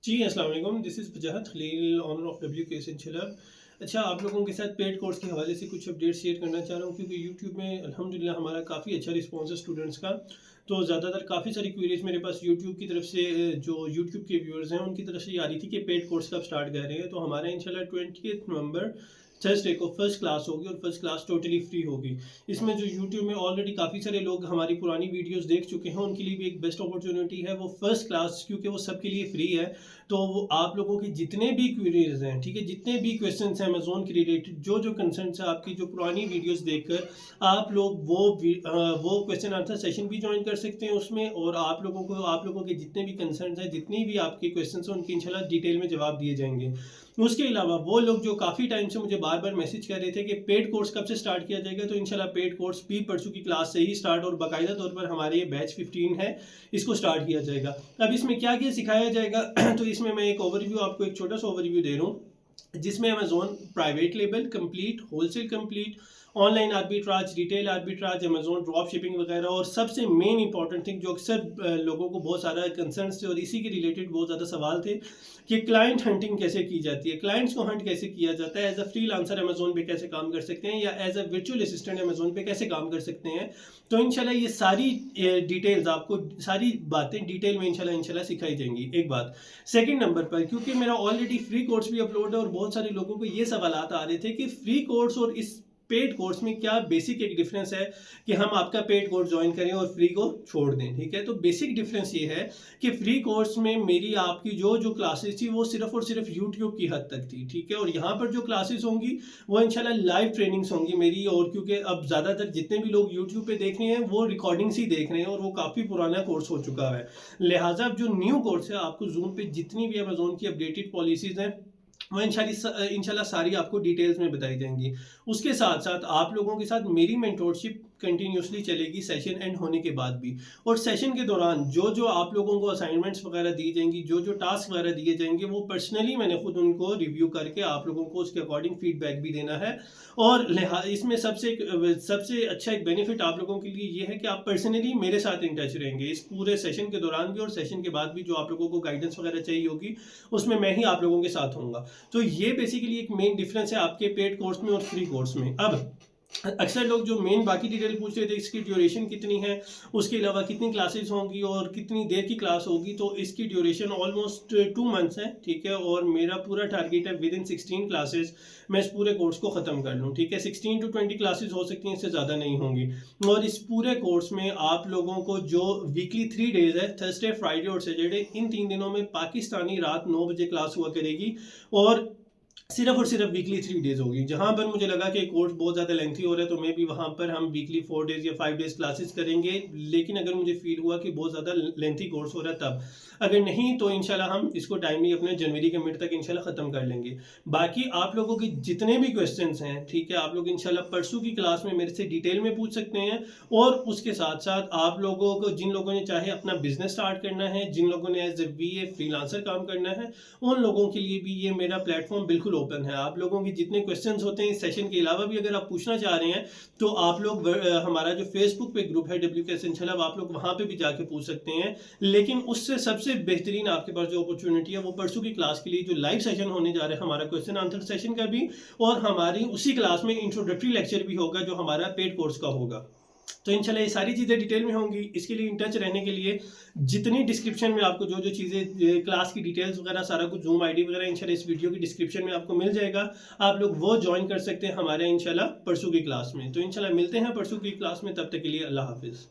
जी, अस्सलाम वालेकुम। This is Wajahat Khalil, owner of WKS channel. अच्छा, आप लोगों के साथ पेड कोर्स के हवाले से कुछ अपडेट शेयर करना चाह रहा हूँ क्योंकि यूट्यूब में अल्हम्दुलिल्लाह हमारा काफ़ी अच्छा रिस्पॉन्स है स्टूडेंट्स का। तो ज़्यादातर काफ़ी सारी क्वेरीज़ मेरे पास यूट्यूब की तरफ से जो यूट्यूब के व्यूअर्स हैं उनकी तरफ से ये आ रही थी कि पेड कोर्स कब स्टार्ट कर रहे हैं। तो हमारा इंशाल्लाह 20th नवंबर थर्सडे को फर्स्ट क्लास होगी और फर्स्ट क्लास टोटली फ्री होगी। इसमें जो यूट्यूब में ऑलरेडी काफ़ी सारे लोग हमारी पुरानी वीडियोज़ देख चुके हैं उनके लिए भी एक बेस्ट अपॉर्चुनिटी है वो फर्स्ट क्लास, क्योंकि वो सबके लिए फ्री है। तो वो आप लोगों की जितने भी क्वेरीज हैं, ठीक है, जितने भी क्वेश्चंस हैं अमेज़न के रिलेटेड, जो कंसर्न्स है आपकी जो पुरानी वीडियोस देखकर आप लोग वो क्वेश्चन आंसर सेशन भी ज्वाइन कर सकते हैं उसमें। और आप लोगों के जितने भी कंसर्न्स हैं, जितनी भी आपके क्वेश्चंस हैं, उनके इंशाल्लाह डिटेल में जवाब दिए जाएंगे। उसके अलावा वो लोग जो काफ़ी टाइम से मुझे बार बार मैसेज कर रहे थे कि पेड कोर्स कब से स्टार्ट किया जाएगा, तो इंशाल्लाह पेड कोर्स भी परसों की क्लास से ही स्टार्ट और बाकायदा तौर पर हमारे ये बैच 15 है, इसको स्टार्ट किया जाएगा। अब इसमें क्या क्या सिखाया जाएगा तो इसमें मैं एक ओवरव्यू, आपको एक छोटा सा ओवरव्यू दे रहा हूँ जिसमें Amazon private label complete, wholesale complete, online arbitrage, retail arbitrage, Amazon drop shipping वगैरह, और सबसे मेन इंपॉर्टेंट थिंग जो अक्सर लोगों को बहुत सारा कंसर्न थे और इसी के रिलेटेड बहुत ज़्यादा सवाल थे कि क्लाइंट हंटिंग कैसे की जाती है, क्लाइंट्स को हंट कैसे किया जाता है, एज अ फ्रीलांसर अमेजोन पे कैसे काम कर सकते हैं या as a virtual assistant Amazon पे कैसे काम कर सकते हैं। तो इंशाल्लाह ये सारी डिटेल्स आपको, सारी बातें डिटेल में इंशाल्लाह सिखाई जाएंगी। एक बात। सेकंड नंबर पर, क्योंकि मेरा ऑलरेडी फ्री कोर्स भी अपलोड है और बहुत सारे लोगों को ये सवाल आ रहे थे कि फ्री कोर्स और इस पेड कोर्स में क्या बेसिक एक डिफरेंस है कि हम आपका पेड कोर्स ज्वाइन करें और फ्री को छोड़ दें। ठीक है, तो बेसिक डिफरेंस ये है कि फ्री कोर्स में मेरी आपकी जो क्लासेस थी वो सिर्फ और सिर्फ यूट्यूब की हद तक थी। ठीक है, और यहाँ पर जो क्लासेस होंगी वो इंशाल्लाह लाइव ट्रेनिंग्स होंगी मेरी। और क्योंकि अब ज़्यादातर जितने भी लोग यूट्यूब पे देख रहे हैं वो रिकॉर्डिंग्स ही देख रहे हैं और वो काफ़ी पुराना कोर्स हो चुका है, लिहाजा अब जो न्यू कोर्स है आपको जूम पे जितनी भी अमेजोन की अपडेटेड पॉलिसीज़ हैं वो इंशाल्लाह सारी आपको डिटेल्स में बताई जाएंगी। उसके साथ साथ आप लोगों के साथ मेरी मेंटोरशिप कंटिन्यूसली चलेगी सेशन एंड होने के बाद भी। और सेशन के दौरान जो आप लोगों को असाइनमेंट्स वगैरह दी जाएंगी, जो टास्क वगैरह दिए जाएंगे, वो पर्सनली मैंने खुद उनको रिव्यू करके आप लोगों को उसके अकॉर्डिंग फीडबैक भी देना है। और इसमें सबसे अच्छा एक बेनिफिट आप लोगों के लिए ये है कि आप पर्सनली मेरे साथ इन टच रहेंगे इस पूरे सेशन के दौरान भी, और सेशन के बाद भी जो आप लोगों को गाइडेंस वगैरह चाहिए होगी उसमें मैं ही आप लोगों के साथ होऊंगा। तो ये बेसिकली एक मेन डिफरेंस है आपके पेड कोर्स में और फ्री कोर्स में। अब अक्सर लोग जो मेन बाकी डिटेल पूछ रहे थे, इसकी ड्यूरेशन कितनी है, उसके अलावा कितनी क्लासेस होंगी और कितनी देर की क्लास होगी, तो इसकी ड्यूरेशन ऑलमोस्ट 2 मंथ्स है। ठीक है, और मेरा पूरा टारगेट है विद इन 16 क्लासेस मैं इस पूरे कोर्स को ख़त्म कर लूँ। ठीक है, 16 to 20 क्लासेस हो सकती हैं, इससे ज़्यादा नहीं होंगी। और इस पूरे कोर्स में आप लोगों को जो वीकली 3 डेज है, थर्सडे, फ्राइडे और सैटरडे, इन 3 दिनों में पाकिस्तानी रात 9 बजे क्लास हुआ करेगी। और सिर्फ वीकली 3 डेज होगी। जहां पर मुझे लगा कि कोर्स बहुत ज़्यादा लेंथी हो रहा है तो मे बी वहां पर हम वीकली 4 डेज या 5 डेज क्लासेस करेंगे। लेकिन अगर मुझे फील हुआ कि बहुत ज़्यादा लेंथी कोर्स हो रहा है तब, अगर नहीं तो इंशाल्लाह हम इसको टाइमली अपने जनवरी के मिड तक इंशाल्लाह ख़त्म कर लेंगे। बाकी आप लोगों के जितने भी क्वेश्चंस हैं, ठीक है, आप लोग इंशाल्लाह परसों की क्लास में मेरे से डिटेल में पूछ सकते हैं। और उसके साथ साथ आप लोगों को, जिन लोगों ने चाहे अपना बिजनेस स्टार्ट करना है, जिन लोगों ने एज ए VA फ्रीलांसर काम करना है, उन लोगों के लिए भी ये मेरा प्लेटफॉर्म बिल्कुल ओपन है। आप लोगों के जितने क्वेश्चंस होते हैं इस सेशन के अलावा भी अगर आप पूछना चाह रहे हैं तो आप लोग हमारा जो फेसबुक पे ग्रुप है WKS इंशाल्लाह, आप लोग वहां पे भी जाके पूछ सकते हैं। लेकिन उससे सबसे बेहतरीन आपके पास जो अपॉर्चुनिटी है वो परसों की क्लास के लिए जो लाइव सेशन होने जा रहा है हमारा क्वेश्चन आंसर सेशन का भी, और हमारी उसी क्लास में इंट्रोडक्टरी लेक्चर भी होगा जो हमारा पेड कोर्स का होगा। तो इंशाल्लाह ये सारी चीज़ें डिटेल में होंगी। इसके लिए इन टच रहने के लिए जितनी डिस्क्रिप्शन में आपको जो चीज़ें क्लास की डिटेल्स वगैरह सारा कुछ जूम आईडी वगैरह इंशाल्लाह इस वीडियो की डिस्क्रिप्शन में आपको मिल जाएगा। आप लोग वो ज्वाइन कर सकते हैं हमारे इंशाल्लाह परसों की क्लास में। तो इंशाल्लाह मिलते हैं परसों की क्लास में, तब तक के लिए अल्लाह हाफिज़।